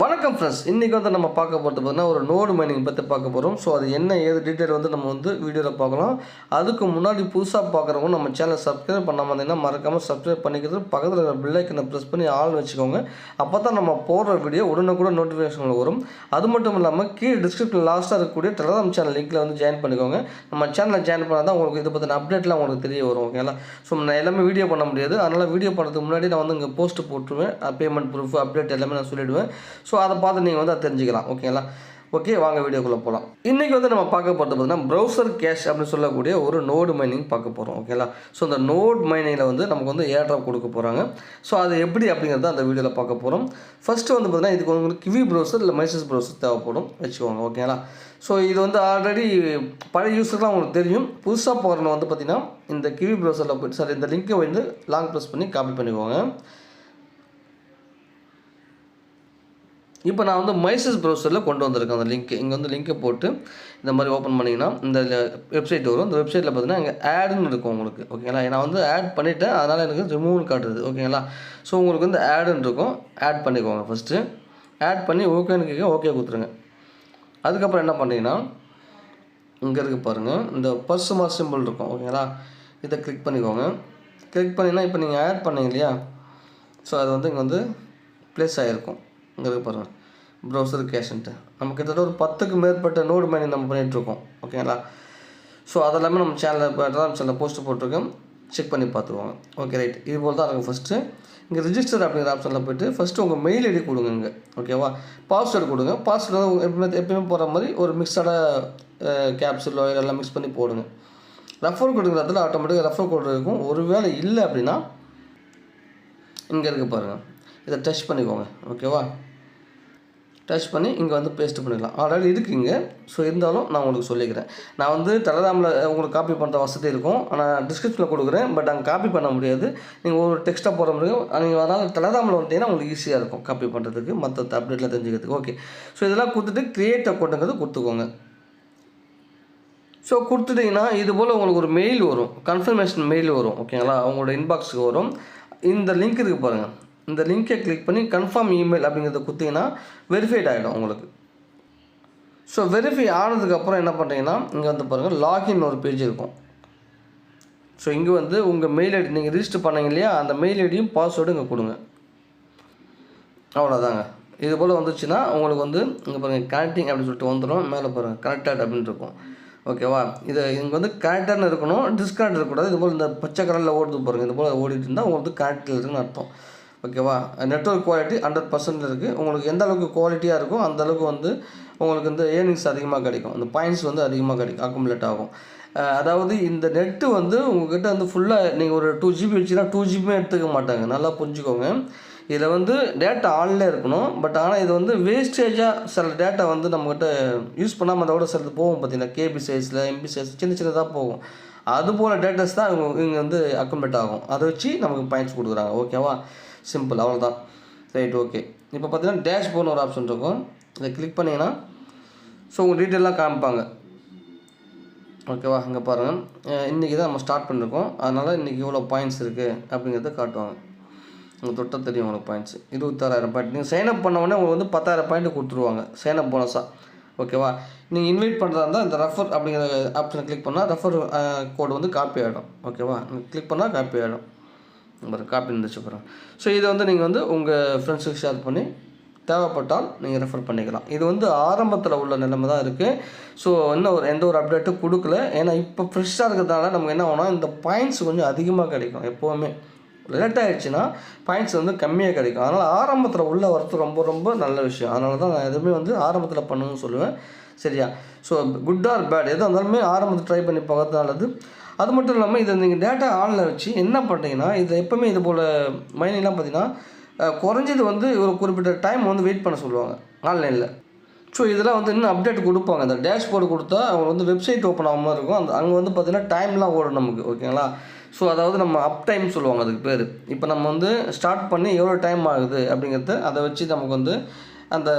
வணக்கம் ஃப்ரெண்ட்ஸ். இன்றைக்கி வந்து நம்ம பார்க்க போகிறது பார்த்தீங்கன்னா ஒரு நோடு மைனிங் பற்றி பார்க்க போகிறோம். ஸோ அது என்ன ஏது டீட்டெயில் வந்து நம்ம வந்து வீடியோவில் பார்க்கலாம். அதுக்கு முன்னாடி புதுசாக பார்க்குறவங்க நம்ம சேனலை சப்ஸ்கிரைப் பண்ணாமல் இருந்தீங்கன்னா மறக்காமல் சப்ஸ்கிரைப் பண்ணிக்கிறது, பக்கத்தில் இருக்கிற பெல் ஐக்கனை ப்ரெஸ் பண்ணி ஆள்னு வச்சுக்கோங்க. அப்போ தான் நம்ம போடுற வீடியோ உடனுக்குடன் நோட்டிஃபிகேஷன் வரும். அது மட்டும் இல்லாமல் கீழே டிஸ்கிரிப்ஷன் லாஸ்ட்டாக இருக்கக்கூடிய டெலிகிராம் சேனல் லிங்க்கில் வந்து ஜாயின் பண்ணிக்கோங்க. நம்ம சேனலில் ஜாயின் பண்ணால் தான் உங்களுக்கு இதை பற்றின அப்டேட்லாம் உங்களுக்கு தெரிய வரும். ஓகேங்களா? ஸோ நான் எல்லாமே வீடியோ பண்ண முடியாது. அதனால் வீடியோ பண்ணுறதுக்கு முன்னாடி நான் வந்து இங்கே போஸ்ட்டு போட்டுருவேன். பேமெண்ட் ப்ரூஃப் அப்டேட் எல்லாமே நான் சொல்லிவிடுவேன். ஸோ அதை பார்த்து நீங்கள் வந்து அதை தெரிஞ்சுக்கலாம். ஓகேங்களா? ஓகே, வாங்க வீடியோக்குள்ளே போகலாம். இன்றைக்கி வந்து நம்ம பார்க்க போகிறது பார்த்தீங்கன்னா ப்ரௌசர் கேஷ் அப்படின்னு சொல்லக்கூடிய ஒரு நோடு மைனிங் பார்க்க போகிறோம். ஓகேங்களா? ஸோ இந்த நோடு மைனிங்கில் வந்து நமக்கு வந்து ஏர்ட்ராப் கொடுக்க போகிறாங்க. ஸோ அது எப்படி அப்படிங்கிறத அந்த வீடியோவில் பார்க்க போகிறோம். ஃபஸ்ட்டு வந்து பார்த்தீங்கன்னா இதுக்கு உங்களுக்கு கிவி ப்ரௌசர் இல்லை மைசஸ் ப்ரௌசர் தேவைப்படும் வச்சுக்கோங்க. ஓகேங்களா? ஸோ இது வந்து ஆல்ரெடி பழைய யூஸர்லாம் உங்களுக்கு தெரியும். புதுசாக போகிறவங்க வந்து பார்த்திங்கன்னா இந்த கிவி ப்ரௌசரில் போய்ட்டு சார் இந்த லிங்க்கை வந்து லாங் ப்ரெஸ் பண்ணி காப்பி பண்ணிக்கோங்க. இப்போ நான் வந்து மைசஸ் ப்ரௌசரில் கொண்டு வந்திருக்கேன் அந்த லிங்க். இங்கே வந்து லிங்க்கை போட்டு இந்த மாதிரி ஓப்பன் பண்ணிங்கன்னா இந்த வெப்சைட் வரும். இந்த வெப்சைட்டில் பார்த்தீங்கன்னா இங்கே ஆடுன்னு இருக்கும் உங்களுக்கு. ஓகேங்களா? நான் வந்து ஆட் பண்ணிவிட்டேன், அதனால் எனக்கு ரிமூவ்னு காட்டுது. ஓகேங்களா? ஸோ உங்களுக்கு வந்து ஆடுன்னு இருக்கும். ஆட் பண்ணிக்கோங்க. ஃபஸ்ட்டு ஆட் பண்ணி ஓகேன்னு கேட்க ஓகே கொடுத்துருங்க. அதுக்கப்புறம் என்ன பண்ணிங்கன்னா இங்கே இருக்குது பாருங்கள், இந்த பர்ஸ் மார்க் சிம்பிள் இருக்கும். ஓகேங்களா? இதை கிளிக் பண்ணிக்கோங்க. கிளிக் பண்ணிங்கன்னா இப்போ நீங்கள் ஆட் பண்ணீங்க இல்லையா? ஸோ அது வந்து இங்கே வந்து ப்ளேஸ் ஆகிருக்கும். இங்கே இருக்க பாருங்கள், ப்ரௌசர் கேஷ்ன்ட்டு நம்ம கிட்டத்தட்ட ஒரு 10க்கு மேற்பட்ட நோடு மைனிங் நம்ம பண்ணிகிட்ருக்கோம். ஓகேங்களா? ஸோ அதெல்லாமே நம்ம சேனலில் டெலிகிராம் சேனலில் போஸ்ட்டு போட்டிருக்கோம், செக் பண்ணி பார்த்துக்கோங்க. Okay, right. இது போல் தான் இருக்கும். ஃபஸ்ட்டு இங்கே ரிஜிஸ்டர் அப்படிங்கிற ஆப்ஷனில் போய்ட்டு ஃபஸ்ட்டு உங்கள் மெயில் ஐடி கொடுங்க. இங்கே ஓகேவா? பாஸ்வேர்டு கொடுங்க. பாஸ்வேர்டு எப்பயுமே போகிற மாதிரி ஒரு மிக்சடாக கேப்ஸுலோ இதெல்லாம் மிக்ஸ் பண்ணி போடுங்க. ரெஃபர் கொடுக்குற இடத்துல ஆட்டோமேட்டிக்காக ரெஃபர் கோடு இருக்கும். ஒருவேளை இல்லை அப்படின்னா இங்கே இருக்குது பாருங்கள், இதை டச் பண்ணிக்கோங்க. ஓகேவா? டச் பண்ணி இங்கே வந்து பேஸ்ட் பண்ணிக்கலாம். ஆல்ரெடி இருக்குங்க. ஸோ இருந்தாலும் நான் உங்களுக்கு சொல்லிக்கிறேன். நான் வந்து டெலிகிராமில் உங்களுக்கு காப்பி பண்ணுற வசதி இருக்கும், ஆனால் டிஸ்கிரிப்ஷனில் கொடுக்குறேன். பட் அங்கே காப்பி பண்ண முடியாது. நீங்கள் ஒரு டெக்ஸ்ட்டாக போட முடியும். நீங்கள் அதனால் டெலிகிராமில் வந்துட்டீங்கன்னா உங்களுக்கு ஈஸியாக இருக்கும் காப்பி பண்ணுறதுக்கு, மற்ற அப்டேட்டில் தெரிஞ்சுக்கிறதுக்கு. ஓகே, ஸோ இதெல்லாம் கொடுத்துட்டு க்ரியேட் அக்கௌண்ட்டுங்கிறது கொடுத்துக்கோங்க. ஸோ கொடுத்துட்டிங்கன்னா இது போல் உங்களுக்கு ஒரு மெயில் வரும், கன்ஃபர்மேஷன் மெயில் வரும். ஓகேங்களா? உங்களோட இன்பாக்ஸுக்கு வரும். இந்த லிங்க் இருக்குது பாருங்கள், இந்த லிங்கை கிளிக் பண்ணி கன்ஃபார்ம் இமெயில் அப்படிங்கிறத கொடுத்தீங்கன்னா வெரிஃபைட் ஆகிடும் உங்களுக்கு. ஸோ வெரிஃபை ஆனதுக்கப்புறம் என்ன பண்ணுறீங்கன்னா இங்கே வந்து பாருங்கள், லாகின் ஒரு பேஜ் இருக்கும். ஸோ இங்கே வந்து உங்கள் மெயில் ஐடி நீங்கள் ரிஜிஸ்டர் பண்ணீங்க இல்லையா, அந்த மெயில் ஐடியும் பாஸ்வேர்டும் இங்கே கொடுங்க. அவ்வளோதாங்க. இது போல் வந்துச்சுன்னா உங்களுக்கு வந்து இங்கே பாருங்கள் கனெக்டிங் அப்படின்னு சொல்லிட்டு வந்துடும். மேலே பாருங்கள் கனெக்டட் அப்படின்னு இருக்கும். ஓகேவா? இதை இங்கே வந்து கனெக்டட்னு இருக்கணும், டிஸ்கனெக்ட் இருக்கக்கூடாது. இது போல் இந்த பச்சை கலரில் ஓடுது பாருங்கள், இது போல் ஓடிட்டு இருந்தால் உங்களுக்கு கனெக்டில் இருக்குன்னு அர்த்தம். ஓகேவா? நெட்வொர்க் குவாலிட்டி 100% இருக்குது. உங்களுக்கு எந்த அளவுக்கு குவாலிட்டியாக இருக்கும் அந்தளவுக்கு வந்து உங்களுக்கு வந்து ஏர்னிங்ஸ் அதிகமாக கிடைக்கும். அந்த பாயிண்ட்ஸ் வந்து அதிகமாக கிடைக்கும், அக்குமுலேட் ஆகும். அதாவது இந்த நெட்டு வந்து உங்கள்கிட்ட வந்து ஃபுல்லாக நீங்கள் ஒரு 2 GB வச்சுன்னா 2 GB எடுத்துக்க மாட்டாங்க. நல்லா புரிஞ்சுக்கோங்க. இதில் வந்து டேட்டா ஆன்லே இருக்கணும். பட் ஆனால் இது வந்து வேஸ்டேஜாக சில டேட்டா வந்து நம்மக்கிட்ட யூஸ் பண்ணாமல் அதோட சிலது போகும். பார்த்தீங்கன்னா கேபி சைஸில் எம்பி சைஸ் சின்னதாக போகும். அதுபோல் டேட்டாஸ் தான் இங்கே வந்து அக்குமுலேட் ஆகும். அதை வச்சு நமக்கு பாயிண்ட்ஸ் கொடுக்குறாங்க. ஓகேவா? சிம்பிள், அவ்வளோதான். ரைட். ஓகே, இப்போ பார்த்தீங்கன்னா டேஷ்போர்ட்னு ஒரு ஆப்ஷன் இருக்கும். இதை கிளிக் பண்ணிங்கன்னா ஸோ உங்கள் டீட்டெயிலாம் காமிப்பாங்க. ஓகேவா? இங்கே பாருங்கள், இன்றைக்கி தான் நம்ம ஸ்டார்ட் பண்ணியிருக்கோம், அதனால் இன்றைக்கி இவ்வளோ பாயிண்ட்ஸ் இருக்குது அப்படிங்கிறத காட்டுவாங்க. உங்களுக்கு தொட்டால் தெரியும் உங்களுக்கு பாயிண்ட்ஸ் 26,000 பாயிண்ட். நீங்கள் சைன்அப் பண்ண உடனே உங்களுக்கு வந்து 10,000 பாயிண்ட் கொடுத்துருவாங்க சைன்அப் போனஸாக. ஓகேவா? நீங்கள் இன்வைட் பண்ணுறதா இருந்தால் இந்த ரெஃபர் அப்படிங்கிற ஆப்ஷனை கிளிக் பண்ணால் ரெஃபர் கோடு வந்து காப்பி ஆகிடும். ஓகேவா? கிளிக் பண்ணால் காப்பி ஆகிடும். காப்பி இருந்துச்சு பாருங்கள். ஸோ இதை வந்து நீங்கள் வந்து உங்கள் ஃப்ரெண்ட்ஸுக்கு ஷேர் பண்ணி தேவைப்பட்டால் நீங்கள் ரெஃபர் பண்ணிக்கலாம். இது வந்து ஆரம்பத்தில் உள்ள நிலைமை தான் இருக்குது. ஸோ இன்னும் எந்த ஒரு அப்டேட்டும் கொடுக்கல. ஏன்னா இப்போ ஃப்ரெஷ்ஷாக இருக்கிறதுனால நமக்கு என்ன ஆகும்னா இந்த பாயிண்ட்ஸ் கொஞ்சம் அதிகமாக கிடைக்கும். எப்போவுமே லேட் ஆகிடுச்சுன்னா பாயிண்ட்ஸ் வந்து கம்மியாக கிடைக்கும். அதனால் ஆரம்பத்தில் உள்ள வரது ரொம்ப ரொம்ப நல்ல விஷயம். அதனால தான் நான் எதுவுமே வந்து ஆரம்பத்தில் பண்ணணும்னு சொல்லுவேன். சரியா? ஸோ குட் ஆர் பேட் எதாக இருந்தாலுமே ஆரம்பத்தில் ட்ரை பண்ணி பார்க்கறது நல்லது. அது மட்டும் இல்லாமல் இதை நீங்கள் டேட்டா ஆனில் வச்சு என்ன பண்ணுறீங்கன்னா, இதை எப்போவுமே இது போல் மைனிங்லாம் பார்த்தீங்கன்னா குறைஞ்சது வந்து ஒரு குறிப்பிட்ட டைம் வந்து வெயிட் பண்ண சொல்லுவாங்க ஆன்லைனில். ஸோ இதெல்லாம் வந்து இன்னும் அப்டேட் கொடுப்பாங்க. அந்த டேஷ்போர்டு கொடுத்தா அவங்க வந்து வெப்சைட் ஓப்பன் ஆகாம மாதிரி இருக்கும். அங்கே வந்து பார்த்திங்கன்னா டைம்லாம் ஓடும் நமக்கு. ஓகேங்களா? ஸோ அதாவது நம்ம அப் டைம் சொல்லுவாங்க அதுக்கு பேர். இப்போ நம்ம வந்து ஸ்டார்ட் பண்ணி எவ்வளோ டைம் ஆகுது அப்படிங்கிறத அதை வச்சு நமக்கு வந்து அந்த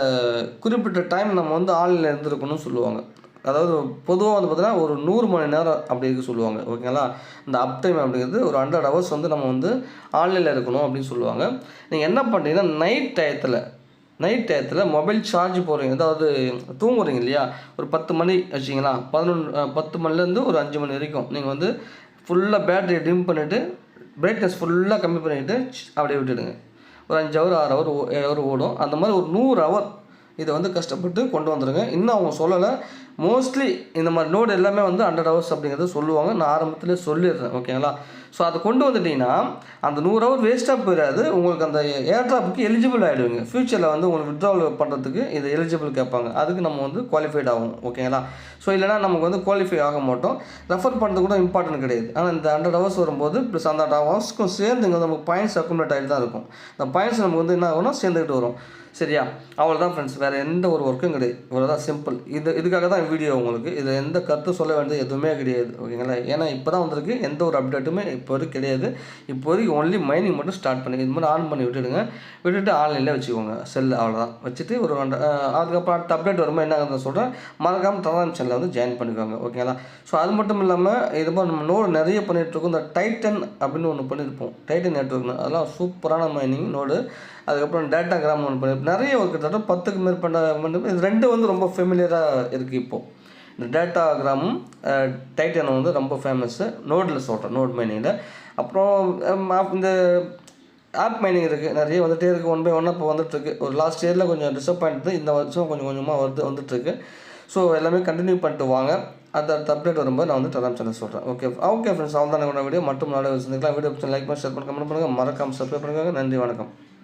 குறிப்பிட்ட டைம் நம்ம வந்து ஆன்லைனில் இருந்திருக்கணும்னு சொல்லுவாங்க. அதாவது பொதுவாக வந்து பார்த்தீங்கன்னா ஒரு 100 மணி நேரம் அப்படி இருக்க சொல்லுவாங்க. ஓகேங்களா? இந்த அப் டைம் அப்படிங்கிறது ஒரு 100 ஹவர்ஸ் வந்து நம்ம வந்து ஆன்லைனில் இருக்கணும் அப்படின்னு சொல்லுவாங்க. நீங்கள் என்ன பண்ணுறீங்கன்னா நைட் டயத்தில் நைட் டயத்தில் மொபைல் சார்ஜ் போடுறீங்க, அதாவது தூங்குறீங்க இல்லையா, ஒரு 10 மணி வச்சிங்களா, 10 மணிலேருந்து ஒரு 5 மணி வரைக்கும் நீங்கள் வந்து ஃபுல்லாக பேட்டரியை டிம் பண்ணிவிட்டு பிரைட்னஸ் ஃபுல்லாக கம்மி பண்ணிவிட்டு அப்படியே விட்டுடுங்க. ஒரு 5 ஹவர் 6 ஹவர் 7 ஹவர் ஓடும். அந்த மாதிரி ஒரு 100 ஹவர் இதை வந்து கஷ்டப்பட்டு கொண்டு வந்துடுங்க. இன்னும் அவங்க சொல்லலை, மோஸ்ட்லி இந்த மாதிரி நோடு எல்லாமே வந்து 100 ஹவர்ஸ் அப்படிங்கிறத சொல்லுவாங்க. நான் ஆரம்பத்திலே சொல்லிடுறேன், ஓகேங்களா. ஸோ அதை கொண்டு வந்துட்டிங்கன்னா அந்த 100 ஹவர் வேஸ்ட்டாக போயிடாது. உங்களுக்கு அந்த ஏர்ட்ராப்புக்கு எலிஜிபிள் ஆகிடுவீங்க. ஃப்யூச்சரில் வந்து உங்களுக்கு வித்ட்ராவல் பண்ணுறதுக்கு இது எலிஜிபிள் கேட்பாங்க. அதுக்கு நம்ம வந்து குவாலிஃபைட் ஆகும், ஓகேங்களா. ஸோ இல்லைனா நமக்கு வந்து குவாலிஃபை ஆக மாட்டோம். ரெஃபர் பண்ணுறது கூட இம்பார்ட்டன்ட் கிடையாது. ஆனால் இந்த 100 ஹவர்ஸ் வரும்போது ப்ளஸ் அந்த 100 ஹவர்ஸ்க்கும் சேர்ந்து இங்கே நமக்கு பாயிண்ட்ஸ் அக்குமுலேட் ஆகிட்டு தான் இருக்கும். அந்த பாயிண்ட்ஸ் நமக்கு வந்து என்ன ஆகும்னா சேர்ந்துக்கிட்டு வரும். சரியா, அவ்வளோதான் ஃப்ரெண்ட்ஸ், வேறு எந்த ஒரு ஒர்க்கும் கிடையாது. இவ்வளோதான் சிம்பிள். இதுக்காக தான் வீடியோ உங்களுக்கு. இது எந்த கருத்து சொல்ல வேண்டியது எதுவுமே கிடையாது, ஓகேங்களா. ஏன்னா இப்போ தான் வந்திருக்கு, எந்த ஒரு அப்டேட்டுமே இப்போ வரைக்கும் கிடையாது. இப்போதைக்கு ஒன்லி மைனிங் மட்டும் ஸ்டார்ட் பண்ணி இது மாதிரி ஆன் பண்ணி விட்டுட்டு ஆன்லைனில் வச்சுக்கோங்க செல்லு. அவ்வளோதான் வச்சுட்டு ஒரு அதுக்கப்புறம் அடுத்த அப்டேட் வரும்போது என்ன சொல்கிறேன், மறக்காமல் டெலகிராம் சேனலில் வந்து ஜாயின் பண்ணிக்கோங்க, ஓகேங்களா. ஸோ அது மட்டும் இல்லாமல் இது மாதிரி நம்ம நோடு நிறைய பண்ணிகிட்ருக்கோம். இந்த டைட்டன் அப்படின்னு ஒன்று பண்ணியிருப்போம், டைட்டன் நெட்வொர்க்னு, அதெல்லாம் சூப்பரான மைனிங் நோடு. அதுக்கப்புறம் டேட்டாகிராம் ஒன்று பண்ணி நிறைய ஒரு கிட்டத்தட்ட 10க்கு மேற்பட்ட இது 2 வந்து ரொம்ப ஃபெமிலியராக இருக்குது இப்போது. இந்த டேட்டாகிராமும் டைட்டனும் வந்து ரொம்ப ஃபேமஸ்ஸு நோடில் சொல்கிறேன், நோட் மைனிங்கில். அப்புறம் இந்த ஆப் மைனிங் இருக்குது, நிறைய வந்துகிட்டே இருக்குது. 1 by 1 இப்போ வந்துட்டுருக்கு. ஒரு லாஸ்ட் இயரில் கொஞ்சம் டிசப்பாயிண்ட், இந்த வருஷம் கொஞ்சம் கொஞ்சமாக வந்துட்டுருக்கு. ஸோ எல்லாமே கண்டினியூ பண்ணிட்டு வாங்க. அடுத்த அப்டேட் வரும்போது நான் வந்து டெலகிராம் சேனல் சொல்கிறேன். ஓகே ஃப்ரெண்ட்ஸ், அவ்வளோதான் என்னோட வீடியோ. மட்டும் நாளை சந்திக்கலாம். வீடியோ லைக் பண்ணி ஷேர் பண்ணி கமெண்ட் பண்ணுங்கள். மறக்காமல் சப்ஸ்கிரைப் பண்ணுங்கள். நன்றி, வணக்கம்.